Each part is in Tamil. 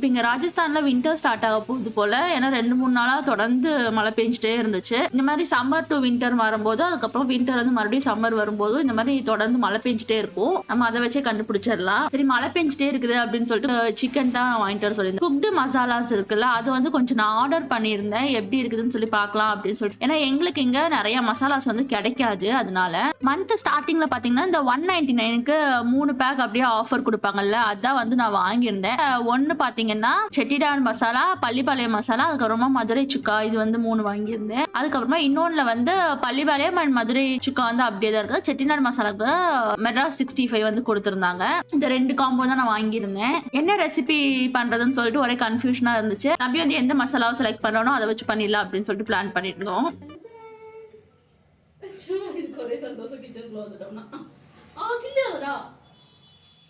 இப்ப இங்க ராஜஸ்தான்ல வின்டர் ஸ்டார்ட் ஆக போகுது போல. ஏன்னா 2, 3 நாளா தொடர்ந்து மழை பெஞ்சுட்டே இருந்துச்சு. இந்த மாதிரி சம்மர் டு வின்டர் வரும்போது, அதுக்கப்புறம் வின்டர் வந்து மறுபடியும் சம்மர் வரும்போது, இந்த மாதிரி தொடர்ந்து மழை பெஞ்சுட்டே இருக்கும். நம்ம அத வச்சே கண்டுபிடிச்சிடலாம். சரி மழை பெஞ்சுட்டே இருக்குது அப்படின்னு சொல்லிட்டு சிக்கன் தான் வாங்கிட்டு வர சொல்லியிருந்தேன். குக்டு மசாலாஸ் இருக்குல்ல, அது வந்து கொஞ்சம் நான் ஆர்டர் பண்ணியிருந்தேன். எப்படி இருக்குதுன்னு சொல்லி பார்க்கலாம் அப்படின்னு சொல்லிட்டு. ஏன்னா எங்களுக்கு இங்க நிறைய மசாலாஸ் வந்து கிடைக்காது. அதனால மந்த் ஸ்டார்டிங்ல பாத்தீங்கன்னா இந்த 199க்கு 3 பேக் அப்படியே ஆஃபர் கொடுப்பாங்கல்ல, அதான் வந்து நான் வாங்கியிருந்தேன். ஒன்னு பாத்தீங்கன்னா செட்டிநாடு மசாலா, பள்ளிப்பாளையம் மசாலா, அதுக்கப்புறமா மதுரை சுக்கா, இது வந்து 3 வாங்கியிருந்தேன். அதுக்கப்புறமா இன்னொன்னுல வந்து பள்ளிப்பாளையம் அண்ட் மதுரை சுக்கா வந்து அப்படியே தான் இருக்கு. செட்டிநாடு மசாலாக்கு மெட்ராஸ் 65 வந்து கொடுத்திருந்தாங்க. இந்த 2 காம்போ தான் நான் வாங்கியிருந்தேன். என்ன ரெசிபி பண்றதுன்னு சொல்லிட்டு ஒரே கன்ஃபியூஷனா இருந்துச்சு. நம்பி வந்து எந்த மசாலாவை செலக்ட் பண்ணணும் அதை வச்சு பண்ணிடலாம் அப்படின்னு சொல்லிட்டு பிளான் பண்ணிட்டு இருந்தோம்.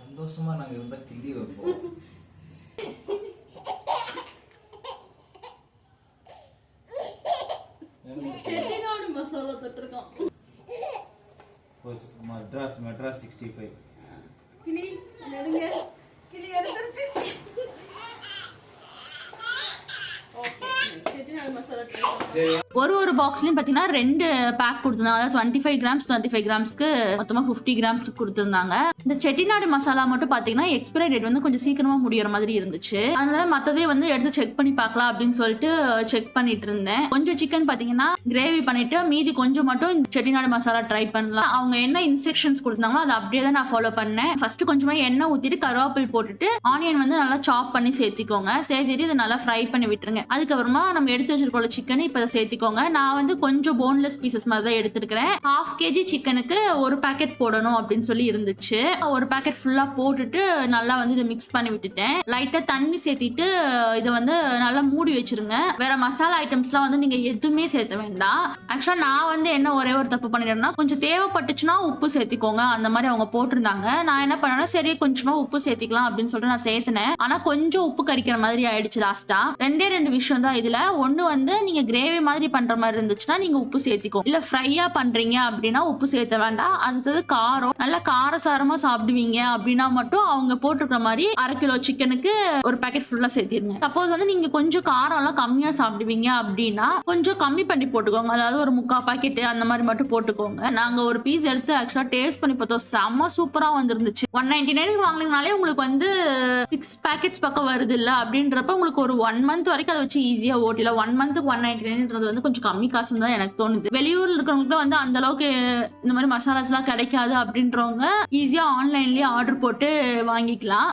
சந்தோஷமா நாங்க இருந்தா கிள்ளி வைப்போம். செட்டிநாடு மசாலா தொட்டிருக்கோம். மெட்ராஸ் 65 கிளி நடுங்க கிளி எடுத்துருச்சு. ஒரு பாக்ஸ்லயும் பாத்தீங்கன்னா 2 பேக் கொடுத்திருந்தாங்க. அதாவது 25 கிராம்ஸ் 25 கிராம்ஸ்க்கு மொத்தமா 50 கிராம்ஸ் கொடுத்திருந்தாங்க. இந்த செட்டிநாடு மசாலா மட்டும் பாத்தீங்கன்னா எக்ஸ்பைரி டேட் வந்து கொஞ்சம் சீக்கிரமா முடியற மாதிரி இருந்துச்சு. அதனால மத்ததே வந்து எடுத்து செக் பண்ணி பார்க்கலாம் அப்படின்னு சொல்லிட்டு செக் பண்ணிட்டு இருந்தேன். கொஞ்சம் சிக்கன் பாத்தீங்கன்னா கிரேவி பண்ணிட்டு மீதி கொஞ்சம் மட்டும் செட்டிநாடு மசாலா ட்ரை பண்ணலாம். அவங்க என்ன இன்ஸ்ட்ரக்ஷன்ஸ் கொடுத்தாங்களோ அதை அப்படியே தான் நான் ஃபாலோ பண்ணேன். ஃபர்ஸ்ட் கொஞ்சமா எண்ணெய் ஊத்திட்டு கருவேப்பிலை போட்டுட்டு ஆனியன் வந்து நல்லா சாப் பண்ணி சேர்த்திக்கோங்க. சேர்த்துட்டு இதை நல்லா ஃப்ரை பண்ணி விட்டுருங்க. அதுக்கப்புறமா நம்ம எடுத்து வச்சிருக்கோம் சிக்கன் இப்ப சேர்த்திக்கோங்க. நான் வந்து கொஞ்சம் போன்லெஸ் பீசஸ் மாதிரி தான் எடுத்துருக்கிறேன். 1/2 kg சிக்கனுக்கு 1 பேக்கெட் போடணும் அப்படின்னு சொல்லி இருந்துச்சு. 1 பேக்கெட் ஃபுல்லா போட்டுட்டு நல்லா வந்து இதை மிக்ஸ் பண்ணி விட்டுட்டேன். லைட்டா தண்ணி சேர்த்திட்டு இதை வந்து நல்லா மூடி வச்சிருங்க. வேற மசாலா ஐட்டம்ஸ்லாம் வந்து நீங்க எதுவுமே சேர்த்த வேண்டாம். ஆக்சுவலா நான் வந்து என்ன ஒரே ஒரு தப்பு பண்ணிட்டேன்னா கொஞ்சம் தேவைப்பட்டுச்சுன்னா உப்பு சேர்த்திக்கோங்க அந்த மாதிரி அவங்க போட்டிருந்தாங்க. நான் என்ன பண்ணேன்னா சரி கொஞ்சமா உப்பு சேர்த்திக்கலாம் அப்படின்னு சொல்லிட்டு நான் சேர்த்தினேன். ஆனா கொஞ்சம் உப்பு கறிக்கிற மாதிரி ஆயிடுச்சு லாஸ்டா. 2 விஷயம் தான் இதுல. ஒண்ணு வந்து நீங்க கிரேவி மாதிரி பண்ற மாதிரி இருந்துச்சுன்னா நீங்க உப்பு சேர்த்திக்கோ. இல்ல ஃப்ரையா பண்றீங்க அப்படின்னா உப்பு சேர்த்த வேண்டாம். அடுத்தது காரம் நல்லா காரசாரமா சாப்பிடுவீங்க அப்படின்னா மட்டும் அவங்க போட்டிருக்கிற மாதிரி 1/2 கிலோ சிக்கனுக்கு 1 பேக்கெட் ஃபுல்லா சேர்த்திருங்க. சப்போஸ் வந்து நீங்க கொஞ்சம் காரம் எல்லாம் கம்மியா சாப்பிடுவீங்க அப்படின்னா கொஞ்சம் கம்மி பண்ணி போட்டுக்கோங்க. அதாவது ஒரு 3/4 பாக்கெட் அந்த மாதிரி மட்டும் போட்டுக்கோங்க. நாங்க ஒரு பீஸ் எடுத்து ஆக்சுவலா டேஸ்ட் பண்ணி பார்த்தோம். செம்ம சூப்பரா வந்துருந்துச்சு. 199 வாங்கினீங்கனாலே உங்களுக்கு வந்து 6 பேக்கெட்ஸ் பக்கம் வருது இல்ல அப்படின்றப்ப உங்களுக்கு ஒரு 1 மந்த் வரைக்கும் அதை வச்சு ஈஸியா ஓட்டில. 1 மந்த்துக்கு 199 வந்து கொஞ்சம் கம்மி காசுன்னு தான் எனக்கு தோணுது. வெளியூர்ல இருக்கிறவங்களுக்கு வந்து அந்த அளவுக்கு இந்த மாதிரி மசாலாஸ் எல்லாம் கிடைக்காது அப்படின்றவங்க ஈஸியா ஆன்லைன்லயே ஆர்டர் போட்டு வாங்கிக்கலாம்.